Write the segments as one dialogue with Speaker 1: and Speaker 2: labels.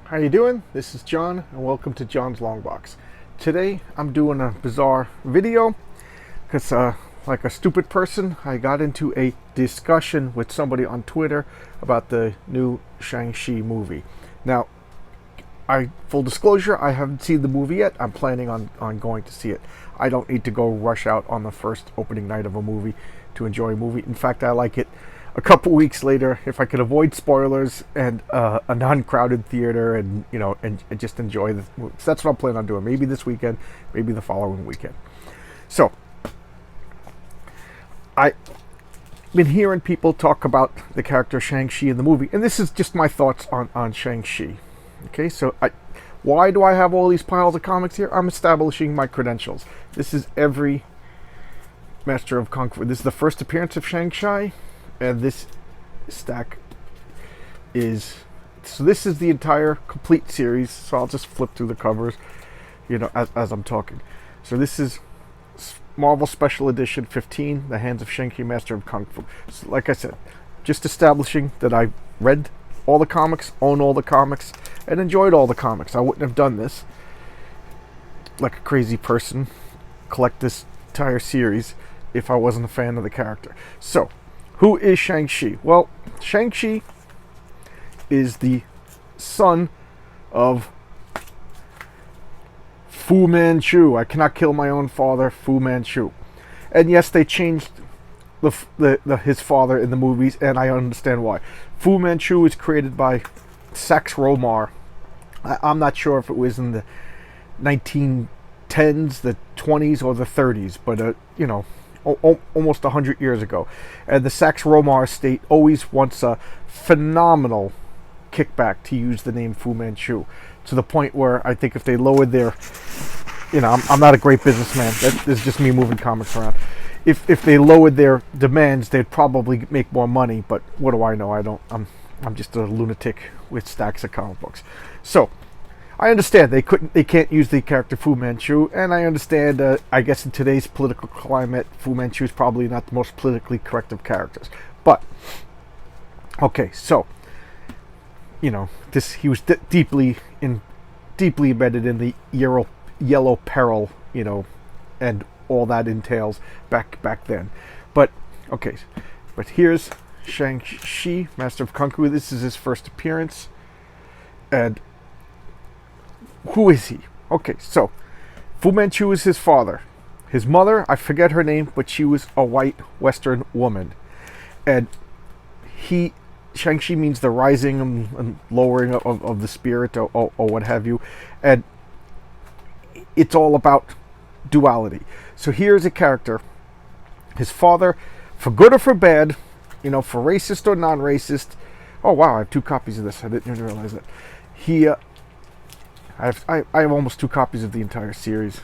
Speaker 1: How you doing? This is John, and welcome to John's Long Box. Today I'm doing a bizarre video because, like a stupid person, I got into a discussion with somebody on Twitter about the new Shang Chi movie. Now, full disclosure, I haven't seen the movie yet. I'm planning on going to see it. I don't need to go rush out on the first opening night of a movie to enjoy a movie. In fact, I like it a couple weeks later if I could avoid spoilers and a non-crowded theater, and and just enjoy the movie. So that's what I'm planning on doing. Maybe this weekend, maybe the following weekend. So I've been hearing people talk about the character Shang-Chi in the movie, and this is just my thoughts on Shang-Chi. Okay, so why do I have all these piles of comics here? I'm establishing my credentials. This is every Master of Kung Fu. This is the first appearance of Shang-Chi, and this stack is... So this is the entire complete series, so I'll just flip through the covers, as I'm talking. So this is Marvel Special Edition 15, The Hands of Shang-Chi, Master of Kung Fu. So like I said, just establishing that I read all the comics, own all the comics, and enjoyed all the comics. I wouldn't have done this like a crazy person, collect this entire series, if I wasn't a fan of the character. So, who is Shang-Chi? Well, Shang-Chi is the son of Fu Manchu. I cannot kill my own father, Fu Manchu. And yes, they changed his father in the movies, and I understand why. Fu Manchu was created by Sax Romar. I'm not sure if it was in the 1910s, the 20s, or the 30s, but almost 100 years ago. And the Sax Romar estate always wants a phenomenal kickback to use the name Fu Manchu, to the point where I think if they lowered their, I'm not a great businessman. That is just me moving comics around. If they lowered their demands, they'd probably make more money. But what do I know? I'm just a lunatic with stacks of comic books. So I understand they can't use the character Fu Manchu, and I understand. I guess in today's political climate, Fu Manchu is probably not the most politically correct of characters. But okay, so he was deeply embedded in the yellow peril, and all that entails back then. But okay, but here's Shang-Chi, Master of Kung Fu. This is his first appearance. And who is he? Okay, so Fu Manchu is his father. His mother, I forget her name, but she was a white Western woman. And Shang-Chi means the rising and lowering of the spirit, or what have you. And it's all about duality. So here's a character. His father, for good or for bad, for racist or non-racist. Oh wow, I have 2 copies of this. I didn't even realize that. I have almost 2 copies of the entire series,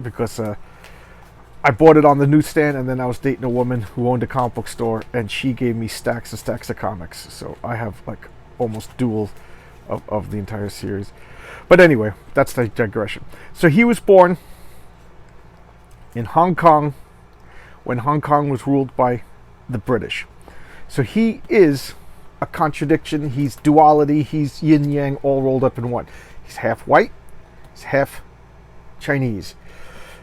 Speaker 1: because I bought it on the newsstand, and then I was dating a woman who owned a comic book store, and she gave me stacks and stacks of comics. So I have like almost dual of the entire series. But anyway, that's the digression. So he was born in Hong Kong when Hong Kong was ruled by the British. So he is a contradiction. He's duality. He's yin yang all rolled up in one. He's half white. He's half Chinese.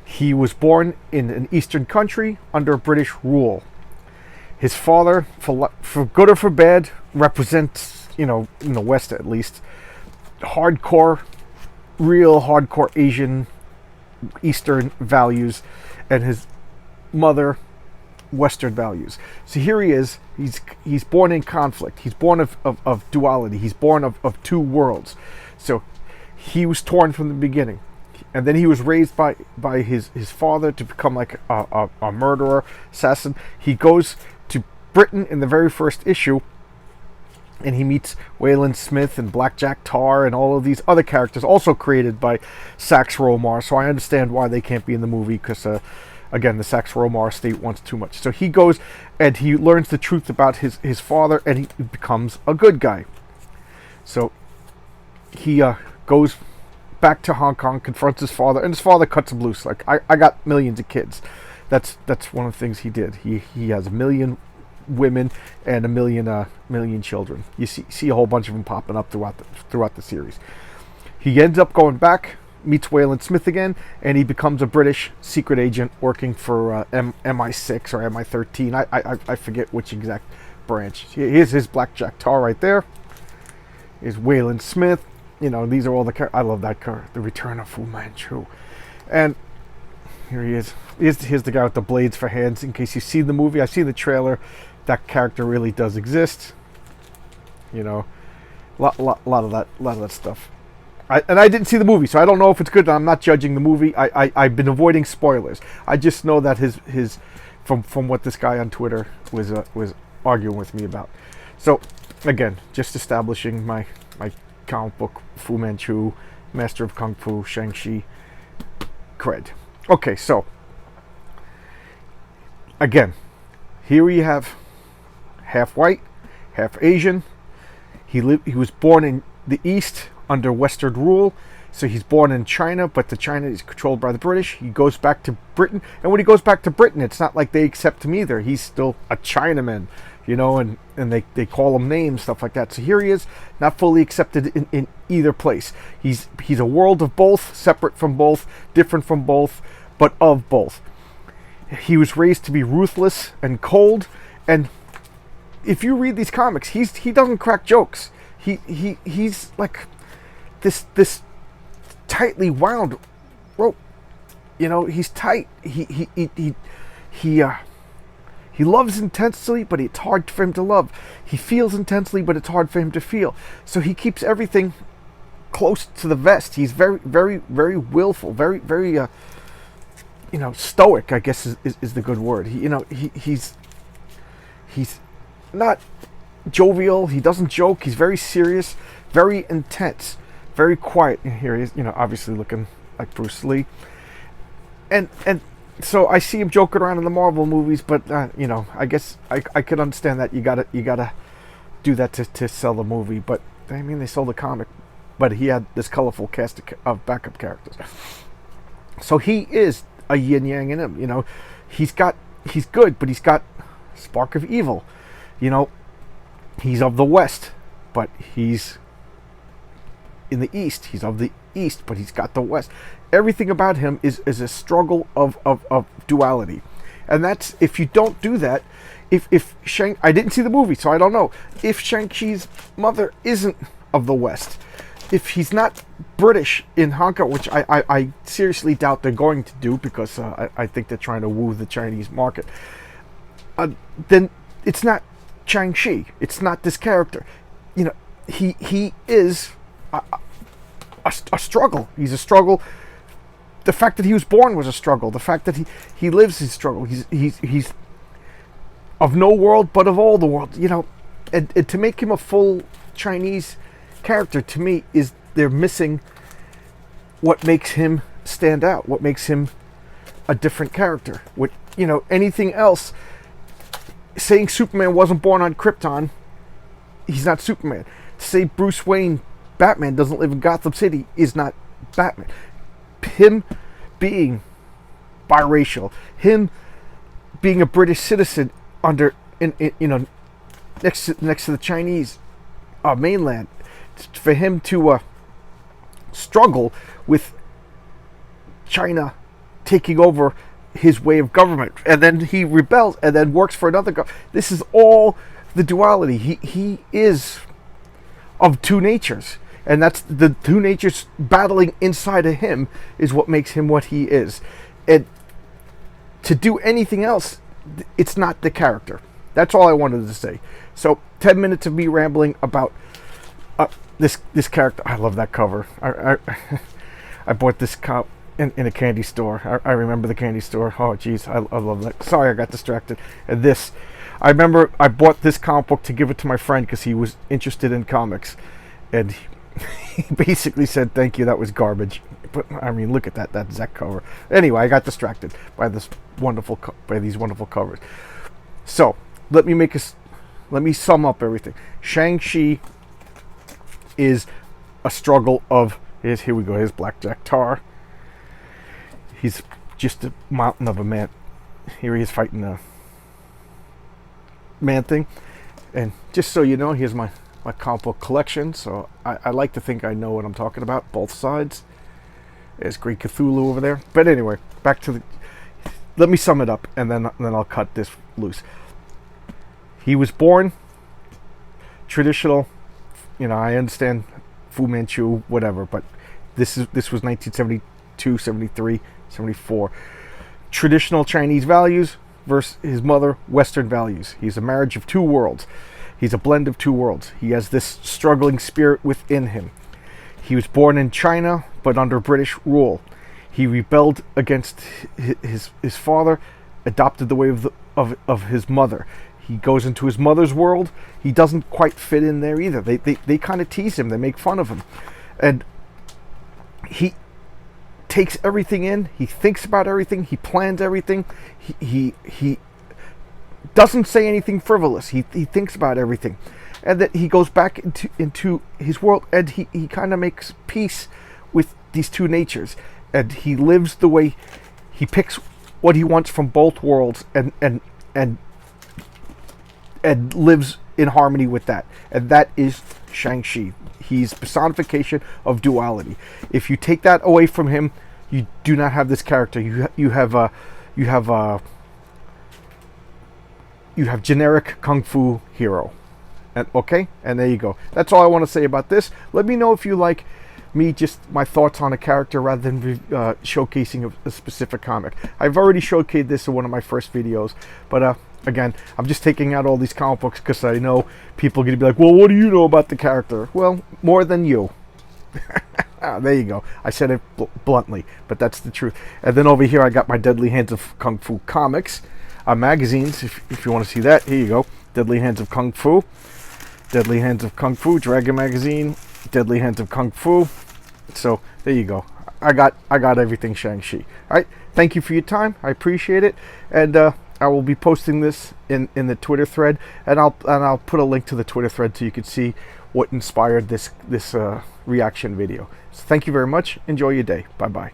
Speaker 1: He was born in an Eastern country under British rule. His father, for good or for bad, represents, in the West at least, real hardcore Asian Eastern values, and his mother, Western values. So here he is. He's born in conflict. He's born of duality. He's born of 2 worlds. So he was torn from the beginning. And then he was raised by his father to become like a murderer, assassin. He goes to Britain in the very first issue, and he meets Wayland Smith and Blackjack Tar and all of these other characters, also created by Sax Romar. So I understand why they can't be in the movie, because again, the Sax Romar estate wants too much. So he goes and he learns the truth about his father, and he becomes a good guy. So he goes back to Hong Kong, confronts his father, and his father cuts him loose. Like, I got millions of kids. That's one of the things he did. He has a million women and a million children. You see a whole bunch of them popping up throughout the series. He ends up going back, meets Waylon Smith again, and he becomes a British secret agent working for MI6 or MI13. I forget which exact branch. Here's his blackjack tar right there. Here's Waylon Smith. You know, these are all the I love that car. The Return of Fu Manchu. And here he is. Here's the guy with the blades for hands. In case you see the movie, I see the trailer. That character really does exist. You know, lot of that stuff. I didn't see the movie, so I don't know if it's good. I'm not judging the movie. I've been avoiding spoilers. I just know that his from what this guy on Twitter was arguing with me about. So again, just establishing my comic book Fu Manchu, Master of Kung Fu, Shang Chi cred. Okay, so again, here we have half white, half Asian. He was born in the East under Western rule, so he's born in China, but the China is controlled by the British. He goes back to Britain, and when he goes back to Britain, it's not like they accept him either. He's still a Chinaman, you know, and they call him names, stuff like that. So here he is, not fully accepted in either place. He's a world of both, separate from both, different from both, but of both. He was raised to be ruthless and cold, and if you read these comics, he doesn't crack jokes. He's like this tightly wound rope. You know, he's tight. He loves intensely, but it's hard for him to love. He feels intensely, but it's hard for him to feel. So he keeps everything close to the vest. He's very, very, very willful, very, very, stoic, I guess is the good word. He's not jovial. He doesn't joke. He's very serious, very intense, very quiet. And here he is, obviously looking like Bruce Lee. And so I see him joking around in the Marvel movies, but I guess I could understand that you gotta do that to sell the movie. But I mean, they sold the comic, but he had this colorful cast of backup characters. So he is a yin yang in him. He's good, but he's got a spark of evil. He's of the West, but he's in the East. He's of the East, but he's got the West. Everything about him is a struggle of duality. And that's, if you don't do that, if I didn't see the movie, so I don't know. If Shang-Chi's mother isn't of the West, if he's not British in Hong Kong, which I seriously doubt they're going to do, because I think they're trying to woo the Chinese market, then it's not Shang-Chi. It's not this character. He is a struggle. He's a struggle. The fact that he was born was a struggle. The fact that he lives his struggle. He's of no world, but of all the world. And to make him a full Chinese character, to me, is they're missing what makes him stand out. What makes him a different character. Anything else. Saying Superman wasn't born on Krypton, he's not Superman. Say Bruce Wayne, Batman, doesn't live in Gotham City, is not Batman. Him being biracial, him being a British citizen next to the Chinese mainland, for him to struggle with China taking over his way of government, and then he rebels and then works for another this is all the duality. He is of two natures, and that's the two natures battling inside of him is what makes him what he is. And to do anything else, it's not the character. That's all I wanted to say. So 10 minutes of me rambling about this character. I love that cover. I bought this in a candy store. I remember the candy store. Oh, geez, I love that. Sorry, I got distracted. And this, I remember I bought this comic book to give it to my friend because he was interested in comics. And he basically said, thank you, that was garbage. But, I mean, look at that Zek cover. Anyway, I got distracted by these wonderful covers. So, let me sum up everything. Shang-Chi is a struggle of, here we go, here's Blackjack Tar. He's just a mountain of a man. Here he is fighting Man Thing. And just so you know, here's my comic book collection. So I like to think I know what I'm talking about, both sides. There's Great Cthulhu over there. But anyway, back to the... Let me sum it up, and then I'll cut this loose. He was born traditional, I understand Fu Manchu, whatever, but this was 1972, 73, 74. Traditional Chinese values versus his mother, Western values. He's a marriage of two worlds. He's a blend of two worlds. He has this struggling spirit within him. He was born in China, but under British rule. He rebelled against his father, adopted the way of his mother. He goes into his mother's world. He doesn't quite fit in there either. They kind of tease him. They make fun of him. And he takes everything in. He thinks about everything. He plans everything. He doesn't say anything frivolous. He thinks about everything. And that he goes back into his world, and he kind of makes peace with these two natures. And he lives the way he picks what he wants from both worlds, and lives in harmony with that. And that is Shang-Chi. He's personification of duality. If you take that away from him, you do not have this character. You have generic kung fu hero. And there you go. That's all I want to say about this. Let me know if you like just my thoughts on a character rather than showcasing a specific comic. I've already showcased this in one of my first videos, but again, I'm just taking out all these comic books because I know people are going to be like, well, what do you know about the character? Well, more than you. There you go. I said it bluntly, but that's the truth. And then over here, I got my Deadly Hands of Kung Fu comics, magazines, if you want to see that. Here you go. Deadly Hands of Kung Fu, Deadly Hands of Kung Fu, Dragon Magazine, Deadly Hands of Kung Fu. So there you go. I got everything Shang-Chi. All right. Thank you for your time. I appreciate it. And I will be posting this in the Twitter thread, and I'll put a link to the Twitter thread so you can see what inspired this reaction video. So thank you very much. Enjoy your day. Bye bye.